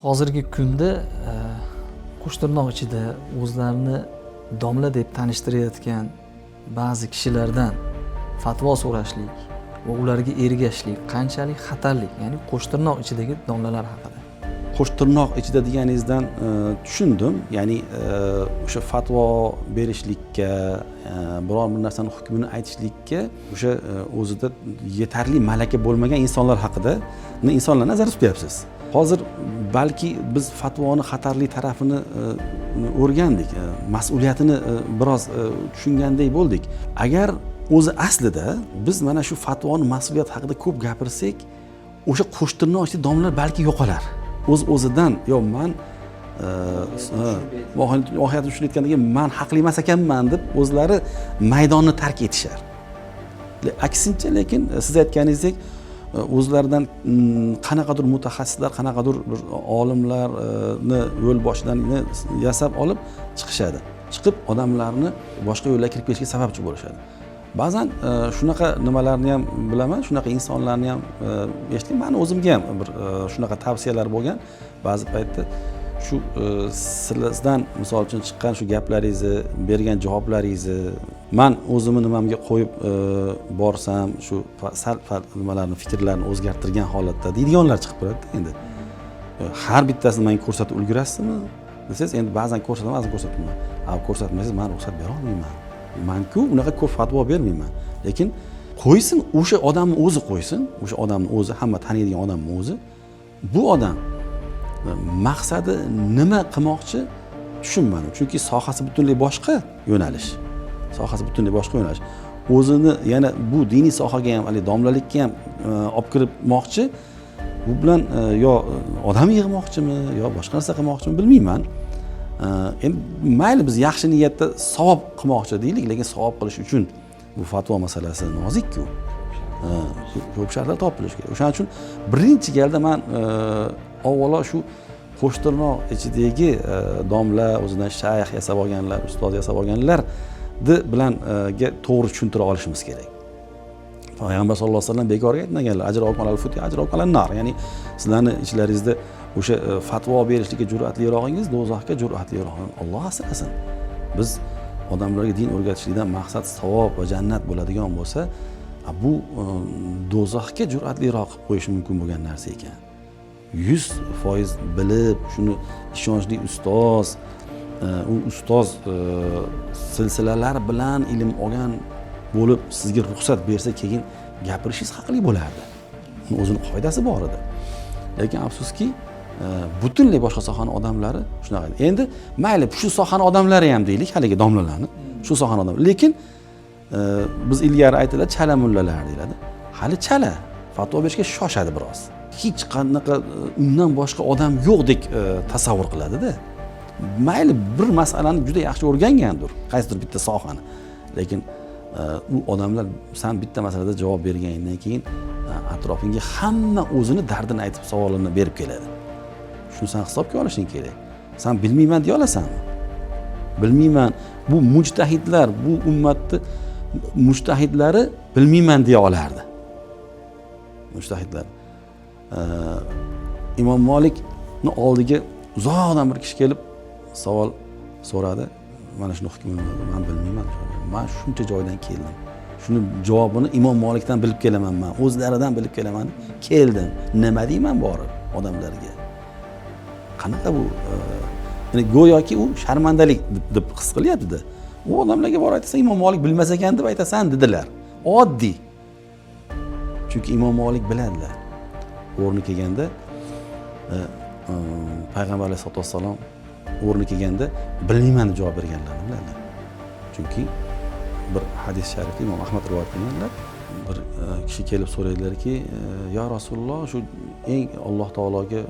Hozirgi kunda qo'shtirnoq ichida o'zlarini domla deb tanishtirayotgan ba'zi kishilardan fatvo so'rashlik va ularga ergashishlik qanchalik xatarli, ya'ni qo'shtirnoq ichidagi domlalar haqida. Qo'shtirnoq ichida deganingizdan tushundim. Ya'ni o'sha fatvo berishlikka, biror bir narsani hukmini aytishlikka o'sha o'zida yetarli malaka bo'lmagan insonlar haqida insonlar nazarda tutyapsiz. Hozir balki biz fatvoni xatarli tarafini o'rgandik, mas'uliyatini biroz tushungandek bo'ldik. Agar o'zi aslida biz mana shu fatvoni mas'uliyat haqida ko'p gapirsak, o'sha qo'shtirnoq ichida domlalar balki yo'qolar. O'z-o'zidan man oxirida tushunayotgandan keyin man haqli emas ekanman deb o'zlari maydonni tark etishar. Aksincha, lekin siz aytganingizdek o'zlaridan qanaqadir mutaxassislar, qanaqadir bir olimlarni yo'l boshidan yasab olib chiqishadi. Chiqib odamlarni boshqa yo'lga kirib ketishga sababchi bo'lishadi. Ba'zan shunaqa nimalarni ham bilaman, shunaqa insonlarni ham eshitdim. Meni o'zimga ham bir shunaqa tavsiyalar bo'lgan. Ba'zi paytda shu sizdan misol uchun chiqqan shu gaplaringizni, bergan javoblaringizni men o'zimni nimamga qo'yib borsam, shu sal nimalarni, fikrlarni o'zgartirgan holatda deydiganlar chiqib turadi endi. Har bittasini menga ko'rsatib ulgurasizmi desangiz, endi ba'zan ko'rsataman, ba'zan ko'rsatmayman. Ko'rsatmasangiz men ruxsat bera olmayman. Men-ku unaqa ko'p fatvo bermayman. Lekin qo'ysin, o'sha odamni o'zi qo'ysin, o'sha odamni o'zi, hamma taniydigan odamni o'zi. Bu odam maqsadi nima qilmoqchi tushunmadim. Chunki sohasi butunlay boshqa yo'nalish. O'zini yana bu diniy sohaga ham, domlalikka ham olib kirmoqchi. Bu bilan yo odam yig'moqchimi, yo boshqa narsa qilmoqchimi bilmayman. Endi mayli biz yaxshi niyatda savob qilmoqchi deylik, lekin savob qilish uchun bu fatvo masalasi nozik-ku. Ko'p shartlar topilishi kerak. O'shaning uchun birinchi galda men avvalo shu qo'shtirnoq ichidagi domla, o'zidan shayx yasab olganlar, ustoz yasab olganlar bilan to'g'ri tushuntira olishimiz kerak. Payg'ambar sollallohu alayhi vasallam bekorga aytmaganlar, ajrokum alal futi, ajrokum alan nar. Ya'ni sizlarni ichlaringizda o'sha fatvo berishlikka jur'atliroqingiz do'zaxga jur'atliroq. Alloh asrasin. Biz odamlarga din o'rgatishlikdan maqsad savob va jannat bo'ladigan bo'lsa, bu do'zaxga jur'atliroq qilib qo'yishi mumkin bo'lgan narsa ekan. 100% bilib, shuni ishonchli ustoz, u ustoz silsilalar bilan ilm olgan bo'lib sizga ruxsat bersa, keyin gapirishingiz haqli bo'lardi. O'zini qoidasi bor edi. Lekin afsuski, butunlay boshqa sohaning odamlari shunaqa. Endi mayli shu sohaning odamlari ham deylik, haligi domlalarni, shu sohaning odamlari. Lekin biz ilgari aytiladi, chala mullalar deyiladi. Hali chala fatvo berishga shoshadi biroz. Hech qanaqa undan boshqa odam yo'qdek tasavvur qiladi-da. Mayli bir masalani juda yaxshi o'rgangandir, qaysidir bitta sohani. Lekin u odamlar sen bitta masalada javob berganingdan keyin atrofingga hamma o'zini dardini aytib savolini berib keladi. Shuni sen hisobga olishing kerak. Sen bilmayman deya olasanmi? Bilmayman. Bu mujtahidlar, bu ummatni mujtahidlari bilmayman deya olardi. Mujtahidlar. Imom Malikni oldiga uzoqdan bir kishi kelib savol so'radi. Mana shuni hukmini men bilmayman. Men shuncha joydan keldim. Shuni javobini Imom Malikdan bilib kelaman men. O'zlaridan bilib kelaman. Keldim. Nima deyman borib odamlarga? Qanaqa bu? Ya'ni go'yoki u sharmandalik deb his qilyapti-da. U odamlarga borib aytsa, Imom Malik bilmas ekan deb aytasan dedilar. Oddiy. Chunki Imom Malik biladilar. O'rni kelganda Payg'ambar alayhisolatu vassalom o'rni kelganda bilmayman deb javob berganlarini biladilar. Chunki bir hadis sharifda Imom Ahmad rivoyat qilganlar, bir kishi kelib so'raydilarki, "Ya Rasululloh, shu eng Alloh taologa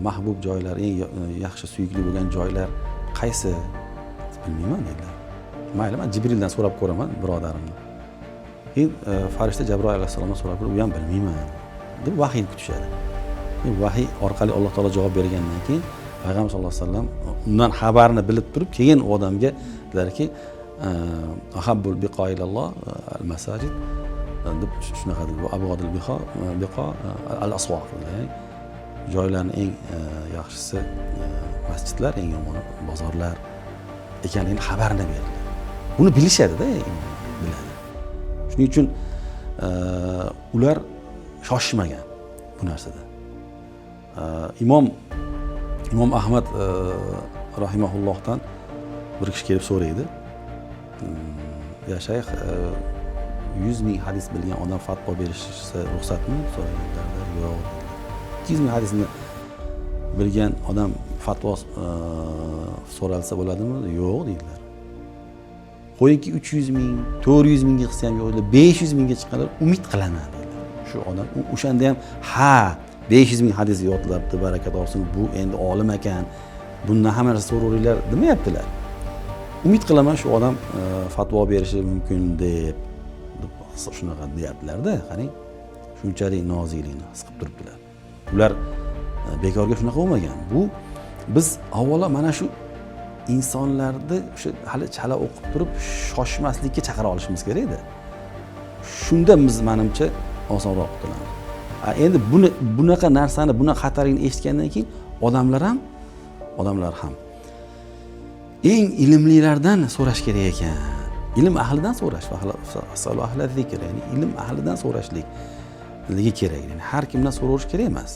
mahbub joylar, eng yaxshi suyukli bo'lgan joylar qaysi?" Bilmayman dedilar. Mayli, men Jibrildan so'rab ko'raman, birodarimni. Farishta Jabroil alayhisalomdan so'rab ko'rib, u ham bilmayman deb vahiy kutishadi. Vahiy orqali Alloh taolo javob bergandan keyin Payg'ambar sollallohu alayhi vasallam undan xabarni bilib turib, keyin u odamga dedilarki, "Ahabbul biqa ilalloh al-masajid" deb shunaqa dedi. Bu abg'odil biqa al-aswaq. joylarni eng yaxshisi masjidlar, eng yomoni bozorlar ekanligini xabarini berdi. Buni bilishadi-da, biladi. Shuning uchun ular shoshmagan bu narsada. Imom Ahmad rahimahullohdan bir kishi kelib so'raydi. Ya shayx, 100 ming hadis bilgan odam fatvo berishi ruxsatmi? So'raganlar, yo'q. 200 ming hadisni bilgan odam fatvo so'ralsa bo'ladimi? Yo'q deydilar. Qo'yingki 300 ming, 400 mingga qilsa ham yo'q, 500 mingga chiqqanlar umid qilaman deydilar. Shu odam o'shanda ham 500 ming hadis yodlabdi, baraka topsin, bu endi olim ekan, bundan hamma narsa so'raylar demayaptilar. Umid qilaman shu odam fatvo berishi mumkin deb shunaqa deyaptilar-da, qarang. Shunchalik noziklikni his qilib turibdilar. Ular bekorga shunaqa bo'lmagan. Bu biz avvalo mana shu insonlarni o'sha hali chala o'qib turib shoshmaslikka chaqira olishimiz kerak-da. Shunda biz menimcha osonroq qutulamiz. Endi bunaqa narsani, bunaqa xatarlikni eshitgandan keyin odamlar ham eng ilmlilardan so'rash kerak ekan. Ilm ahlidan so'rash, ya'ni ilm ahlidan so'rashligi kerak. Ya'ni har kimdan so'rash kerak emas.